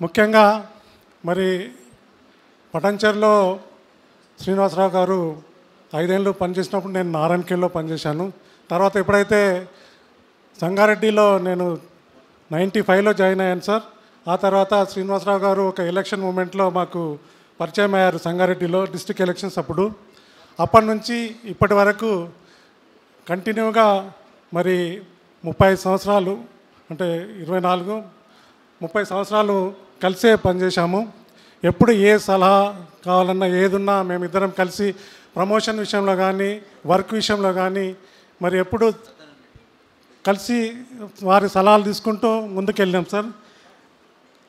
ముఖ్యంగా మరి పటాన్చెరులో శ్రీనివాసరావు గారు 5 ఏళ్ళు పనిచేసినప్పుడు నేను నారాయణఖేడ్లో పనిచేశాను. తర్వాత ఎప్పుడైతే సంగారెడ్డిలో నేను 95లో జాయిన్ అయ్యాను సార్. ఆ తర్వాత శ్రీనివాసరావు గారు ఒక ఎలక్షన్ మూమెంట్లో మాకు పరిచయం అయ్యారు సంగారెడ్డిలో డిస్ట్రిక్ట్ ఎలక్షన్స్ అప్పుడు. అప్పటి నుంచి ఇప్పటి వరకు కంటిన్యూగా మరి 35 సంవత్సరాలు అంటే 24-30 సంవత్సరాలు కలిసే పనిచేశాము. ఎప్పుడు ఏ సలహా కావాలన్నా ఏదున్నా మేమిద్దరం కలిసి ప్రమోషన్ విషయంలో కానీ వర్క్ విషయంలో కానీ మరి ఎప్పుడు కలిసి వారి సలహాలు తీసుకుంటూ ముందుకెళ్ళాం సార్.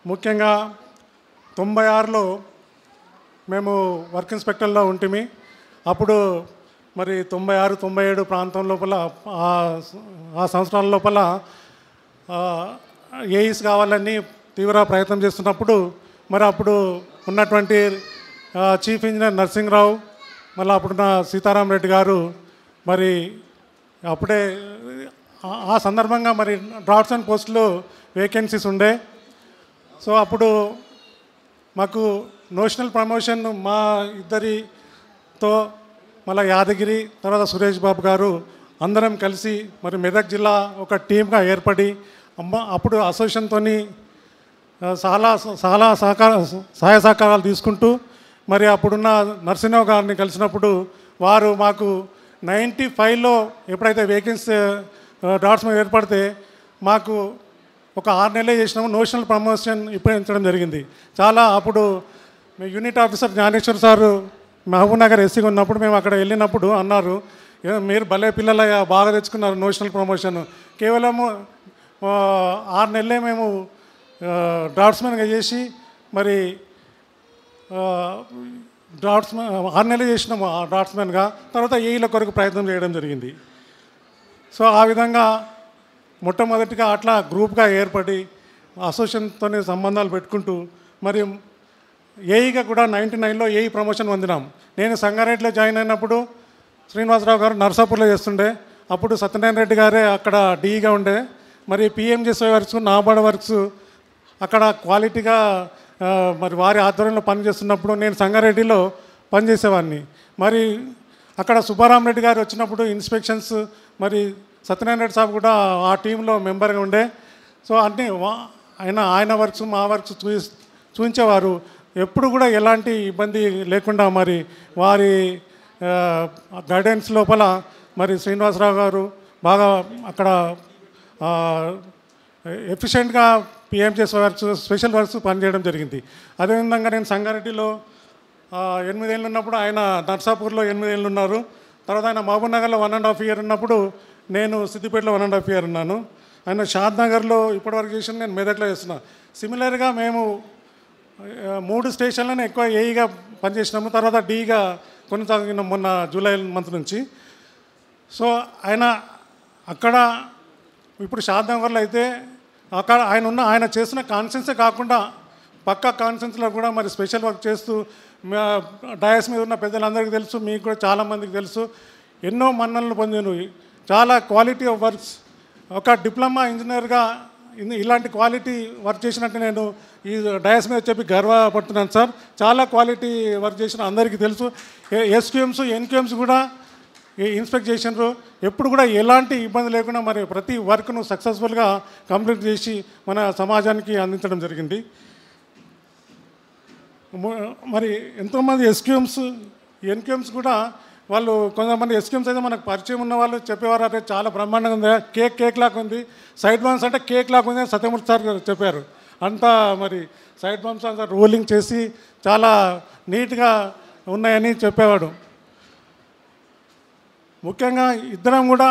ముఖ్యంగా 96లో మేము వర్క్ ఇన్స్పెక్టర్లో ఉంటిమి. అప్పుడు మరి 96-97 ప్రాంతం లోపల ఆ సంవత్సరాల లోపల ఏఈస్ కావాలని తీవ్ర ప్రయత్నం చేస్తున్నప్పుడు మరి అప్పుడు ఉన్నటువంటి చీఫ్ ఇంజనీర్ నరసింహరావు మళ్ళీ అప్పుడున్న సీతారాం రెడ్డి గారు మరి అప్పుడే ఆ సందర్భంగా మరి డ్రాఫ్ట్స్మెన్ పోస్టులు వేకెన్సీస్ ఉండే. సో అప్పుడు మాకు నోషనల్ ప్రమోషన్ మా ఇద్దరితో మళ్ళీ యాదగిరి తర్వాత సురేష్ బాబు గారు అందరం కలిసి మరి మెదక్ జిల్లా ఒక టీమ్గా ఏర్పడి అప్పుడు అసోసియేషన్తో చాలా సహాయ సహకారాలు తీసుకుంటూ మరి అప్పుడున్న నరసింహరావు గారిని కలిసినప్పుడు వారు మాకు 95లో ఎప్పుడైతే వేకెన్సీ డ్రాఫ్ట్స్మెన్ ఏర్పడితే మాకు ఒక 6 నెలలే చేసినాము. నోషనల్ ప్రమోషన్ ఇప్పించడం జరిగింది. చాలా అప్పుడు unit officer Jnaneshwar sir Mahabubnagar ఎస్సీగా ఉన్నప్పుడు మేము అక్కడ వెళ్ళినప్పుడు అన్నారు, మీరు భలే పిల్లల బాగా తెచ్చుకున్నారు నోషనల్ ప్రమోషన్. కేవలము 6 నెలలే మేము డ్రాఫ్ట్స్మెన్గా చేసి మరి డ్రాఫ్ట్స్మెన్ 6 నెలలు చేసినాము డ్రాఫ్ట్స్మెన్గా. తర్వాత ఏఈల కొరకు ప్రయత్నం చేయడం జరిగింది. సో ఆ విధంగా మొట్టమొదటిగా అట్లా గ్రూప్గా ఏర్పడి అసోసియేషన్తో సంబంధాలు పెట్టుకుంటూ మరి ఏఈగా కూడా 99లో ఏఈ ప్రమోషన్ పొందినాం. నేను సంగారెడ్డిలో జాయిన్ అయినప్పుడు శ్రీనివాసరావు గారు నర్సాపూర్లో చేస్తుండే. అప్పుడు సత్యనారాయణ రెడ్డి గారే అక్కడ డీఈగా ఉండే. మరి పిఎంజెస్వై వర్క్స్ నాబార్డ్ వర్క్స్ అక్కడ క్వాలిటీగా మరి వారి ఆధ్వర్యంలో పనిచేస్తున్నప్పుడు నేను సంగారెడ్డిలో పనిచేసేవాడిని. మరి అక్కడ సుబ్బారామరెడ్డి గారు వచ్చినప్పుడు ఇన్స్పెక్షన్స్ మరి సత్యనారాయణ రెడ్డి సాబ్ కూడా ఆ టీంలో మెంబర్గా ఉండే. సో అన్నీ ఆయన వర్క్స్ మా వర్క్స్ చూపించేవారు. ఎప్పుడు కూడా ఎలాంటి ఇబ్బంది లేకుండా మరి వారి గైడెన్స్ లోపల మరి శ్రీనివాసరావు గారు బాగా అక్కడ ఎఫిషియెంట్గా పిఎంజెస్ వర్క్స్ స్పెషల్ వర్క్స్ పనిచేయడం జరిగింది. అదేవిధంగా నేను సంగారెడ్డిలో 8 ఏళ్ళు ఉన్నప్పుడు ఆయన నర్సాపూర్లో 8 ఏళ్ళు ఉన్నారు. తర్వాత ఆయన మహబూబ్ నగర్లో 1.5 ఇయర్ ఉన్నప్పుడు నేను సిద్దిపేటలో 1.5 ఇయర్ ఉన్నాను. ఆయన షాద్ నగర్లో ఇప్పటివరకు చేసిన నేను మెదక్లో చేస్తున్నా. సిమిలర్గా మేము 3 స్టేషన్లను ఎక్కువ ఏఈగా పనిచేసినాము. తర్వాత డీగా కొనసాగినాం మొన్న జూలై మంత్ నుంచి. సో అక్కడ ఇప్పుడు షాద్ నగర్లో అయితే అక్కడ ఆయన చేసిన కాన్ఫరెన్సే కాకుండా పక్క కాన్ఫరెన్స్లో కూడా మరి స్పెషల్ వర్క్ చేస్తూ డయాస్ మీద ఉన్న పెద్దలందరికీ తెలుసు, మీకు కూడా చాలామందికి తెలుసు, ఎన్నో మన్ననలు పొందాను. చాలా క్వాలిటీ ఆఫ్ వర్క్స్ ఒక డిప్లొమా ఇంజనీర్గా ఇలాంటి క్వాలిటీ వర్క్ చేసినట్టు నేను ఈ డయాస్ మీద చెప్పి గర్వపడుతున్నాను సార్. చాలా క్వాలిటీ వర్క్ చేసిన అందరికీ తెలుసు. ఎస్క్యూఎమ్స్ ఎన్క్యూఎమ్స్ కూడా ఇన్స్పెక్ట్ చేసినారు. ఎప్పుడు కూడా ఎలాంటి ఇబ్బంది లేకుండా మరి ప్రతి వర్క్ను సక్సెస్ఫుల్గా కంప్లీట్ చేసి మన సమాజానికి అందించడం జరిగింది. మరి ఎంతోమంది ఎస్క్యూఎమ్స్ ఎన్క్యూఎమ్స్ కూడా వాళ్ళు కొంతమంది ఎస్క్యూఎమ్స్ అయితే మనకు పరిచయం ఉన్న వాళ్ళు చెప్పేవారు, అంటే చాలా బ్రహ్మాండంగా ఉంది, కేక్ లాగా ఉంది, సైడ్ బాంబ్స్ అంటే కేక్ లాగా ఉంది అని సత్యమూర్తి సార్ చెప్పారు. అంతా మరి సైడ్ బాంబ్స్ అంతా రోలింగ్ చేసి చాలా నీట్గా ఉన్నాయని చెప్పేవాడు. ముఖ్యంగా ఇద్దరం కూడా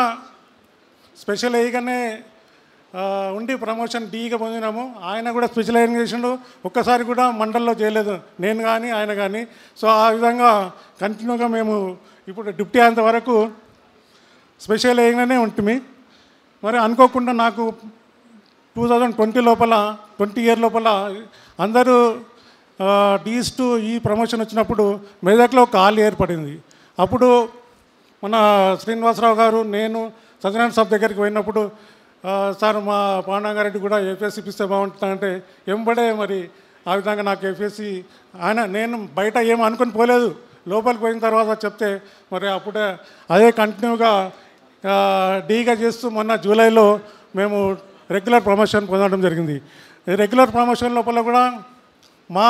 స్పెషల్ ఏగానే ఉండి ప్రమోషన్ డీగా పొందినాము. ఆయన కూడా స్పెషలైజ్ చేసిండు. ఒక్కసారి కూడా మండల్లో చేయలేదు నేను కానీ ఆయన కానీ. సో ఆ విధంగా కంటిన్యూగా మేము ఇప్పుడు డిప్టీ అయ్యేంత వరకు స్పెషల్ ఏగానే ఉంటుంది. మరి అనుకోకుండా నాకు 2020 ఇయర్ లోపల అందరూ డీస్ టు ఈ ప్రమోషన్ వచ్చినప్పుడు మెదక్లో ఒక ఖాళీ ఏర్పడింది. అప్పుడు మన శ్రీనివాసరావు గారు నేను సత్యనారాయణ సాబ్ దగ్గరికి పోయినప్పుడు సార్ మా పాండాంగారెడ్డి కూడా ఏపీఎస్ ఇప్పిస్తే బాగుంటుందంటే ఎంబడే మరి ఆ విధంగా నాకు ఎఫ్ఎస్సి నేను బయట ఏం అనుకుని పోలేదు, లోపలికి పోయిన తర్వాత చెప్తే మరి అప్పుడే అదే కంటిన్యూగా డీగా చేస్తూ మొన్న జూలైలో మేము రెగ్యులర్ ప్రమోషన్ పొందడం జరిగింది. రెగ్యులర్ ప్రమోషన్ లోపల కూడా మా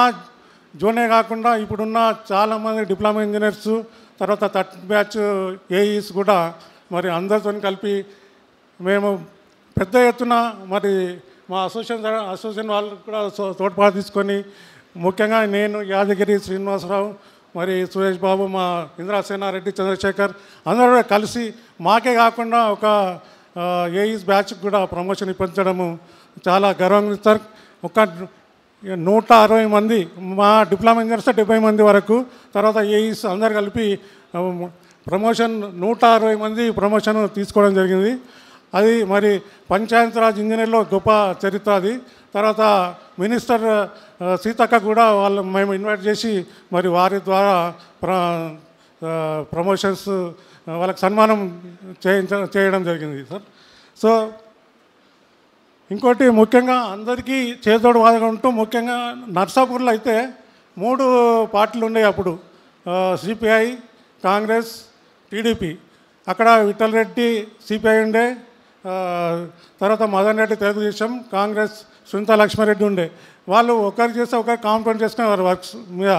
జోనే కాకుండా ఇప్పుడున్న చాలామంది డిప్లొమా ఇంజనీర్సు, తర్వాత థర్డ్ బ్యాచ్ ఏఈస్ కూడా మరి అందరితో కలిపి మేము పెద్ద ఎత్తున మరి మా అసోసియేషన్ వాళ్ళు కూడా తోడ్పాటు తీసుకొని, ముఖ్యంగా నేను, యాదగిరి శ్రీనివాసరావు, మరి సురేష్ బాబు, మా ఇంద్రాసేనారెడ్డి, చంద్రశేఖర్ అందరూ కూడా కలిసి మాకే కాకుండా ఒక ఏఈస్ బ్యాచ్కి కూడా ప్రమోషన్ ఇప్పించడము చాలా గర్వంగా ఇస్తారు. ఒక 160 మంది మా డిప్లొమా ఇంజనీర్స్ 70 మంది వరకు, తర్వాత ఏఈస్ అందరు కలిపి ప్రమోషన్ 160 మంది ప్రమోషన్ తీసుకోవడం జరిగింది. అది మరి పంచాయతీరాజ్ ఇంజనీర్లో గొప్ప చరిత్ర అది. తర్వాత మినిస్టర్ సీతక్క కూడా మేము ఇన్వైట్ చేసి మరి వారి ద్వారా ప్రమోషన్స్ వాళ్ళకి సన్మానం చేయడం జరిగింది సార్. సో ఇంకోటి ముఖ్యంగా అందరికీ చేదోడు వాదగా ఉంటూ, ముఖ్యంగా నర్సాపూర్లో అయితే 3 పార్టీలు ఉన్నాయి అప్పుడు, సిపిఐ, కాంగ్రెస్, టీడీపీ. అక్కడ విఠల్ రెడ్డి సిపిఐ ఉండే, తర్వాత మదన్ రెడ్డి తెలుగుదేశం, కాంగ్రెస్ సునీతా లక్ష్మారెడ్డి ఉండే. వాళ్ళు ఒకరు చేస్తే ఒకరు కాంప్రమైజ్ చేసుకునేవారు వర్క్స్ మీద.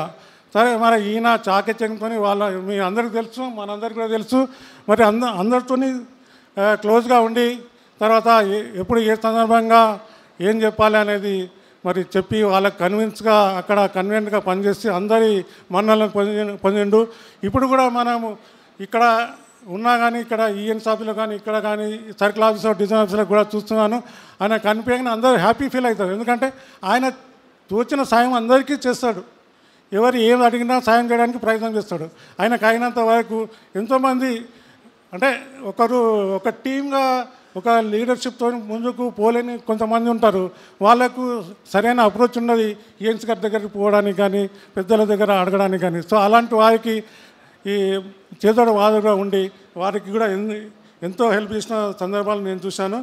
సరే మరి ఈయన చాకచక్యంతో మీ అందరికీ తెలుసు, మనందరికీ కూడా తెలుసు, మరి అందరితో క్లోజ్గా ఉండి తర్వాత ఎప్పుడు ఏ సందర్భంగా ఏం చెప్పాలి అనేది మరి చెప్పి వాళ్ళకి కన్విన్స్గా అక్కడ కన్వీనెంట్గా పనిచేసి అందరి మన్నలను పొందిండు. ఇప్పుడు కూడా మనము ఇక్కడ ఉన్నా కానీ ఇక్కడ ఈఎన్ ఆఫీస్లో కానీ ఇక్కడ కానీ సర్కిల్ ఆఫీస్లో డిజైన్ ఆఫీస్లో కూడా చూస్తున్నాను. ఆయన కనిపించగానే అందరూ హ్యాపీ ఫీల్ అవుతారు. ఎందుకంటే ఆయన తోచిన సాయం అందరికీ చేస్తాడు. ఎవరు ఏం అడిగినా సాయం చేయడానికి ప్రయత్నం చేస్తాడు. ఆయనకు అయినంత వరకు ఎంతోమంది అంటే ఒక టీమ్గా ఒక లీడర్షిప్తో ముందుకు పోలేని కొంతమంది ఉంటారు. వాళ్ళకు సరైన అప్రోచ్ ఉన్నది ఈఎన్స్ గారి దగ్గరికి పోవడానికి కానీ పెద్దల దగ్గర అడగడానికి కానీ. సో అలాంటి వారికి ఈ చేదోడు వాదుగా ఉండి వారికి కూడా ఎంతో హెల్ప్ చేసిన సందర్భాలు నేను చూశాను.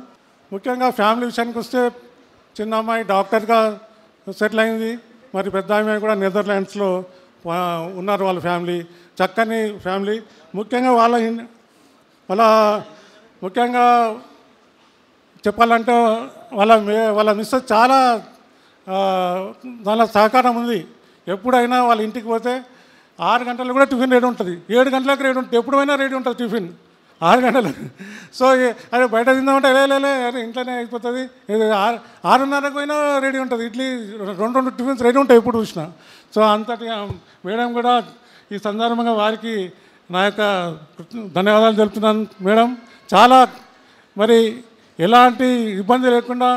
ముఖ్యంగా ఫ్యామిలీ విషయానికి వస్తే చిన్న అమ్మాయి డాక్టర్గా సెటిల్ అయింది. మరి పెద్ద అమ్మాయి కూడా నెదర్లాండ్స్లో ఉన్నారు. వాళ్ళ ఫ్యామిలీ చక్కని ఫ్యామిలీ. ముఖ్యంగా ముఖ్యంగా చెప్పాలంటే వాళ్ళ మిస్సెస్ చాలా దానిలో సహకారం ఉంది. ఎప్పుడైనా వాళ్ళ ఇంటికి పోతే 6 గంటలకు కూడా టిఫిన్ రెడీ ఉంటుంది, 7 గంటలకు రెడీ ఉంటుంది, ఎప్పుడైనా రెడీ ఉంటుంది టిఫిన్ 6 గంటలకు. సో అదే బయట తిందామంటే లేలే అరే ఇంట్లోనే అయిపోతుంది, 6:30కు అయినా రెడీ ఉంటుంది. ఇడ్లీ 2 టిఫిన్స్ రెడీ ఉంటాయి ఎప్పుడు చూసినా. సో అంతటి మేడం కూడా ఈ సందర్భంగా వారికి నా యొక్క ధన్యవాదాలు తెలుపుతున్నాను. మేడం చాలా మరి ఎలాంటి ఇబ్బంది లేకుండా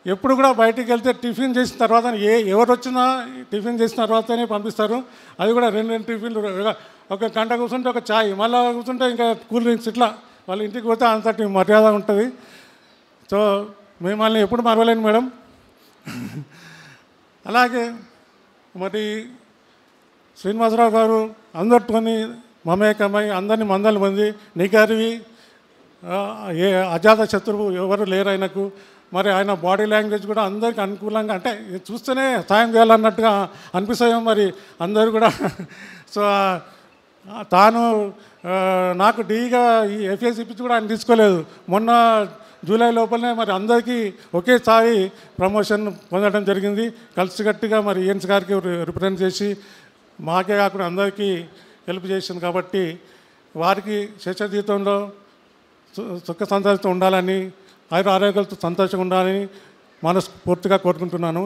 ఎప్పుడు కూడా బయటికి వెళ్తే టిఫిన్ చేసిన తర్వాత ఎవరు వచ్చినా టిఫిన్ చేసిన తర్వాతనే పంపిస్తారు. అది కూడా 2 టిఫిన్లు, ఒక గంట కూర్చుంటే ఒక ఛాయ్, మళ్ళీ కూర్చుంటే ఇంకా కూల్ డ్రింక్స్, ఇట్లా వాళ్ళ ఇంటికి పోతే అంతటి మర్యాద ఉంటుంది. సో మిమ్మల్ని ఎప్పుడు మరవలేను మేడం. అలాగే మరి శ్రీనివాసరావు గారు అందరితోని మమేకమై అందరినీ మందల మంది నిగారివి, ఏ అజాత శత్రువు ఎవరు లేరు ఆయనకు. మరి ఆయన బాడీ లాంగ్వేజ్ కూడా అందరికి అనుకూలంగా, అంటే చూస్తేనే సాయం చేయాలన్నట్టుగా అనిపిస్తాయో మరి అందరూ కూడా. సో తాను నాకు డీగా ఈ ఎఫ్ఎస్ ఇప్పించి కూడా ఆయన తీసుకోలేదు. మొన్న జూలై లోపలనే మరి అందరికీ ఒకేసారి ప్రమోషన్ పొందడం జరిగింది. కలిసికట్టుగా మరి ఈఎన్స్ గారికి రిప్రజెంట్ చేసి మాకే కాకుండా అందరికీ హెల్ప్ చేసింది. కాబట్టి వారికి శేష జీవితంలో సుఖ సంతోషంతో ఉండాలని, ఆరోగ్యాలతో సంతోషంగా ఉండాలని మనస్ఫూర్తిగా కోరుకుంటున్నాను.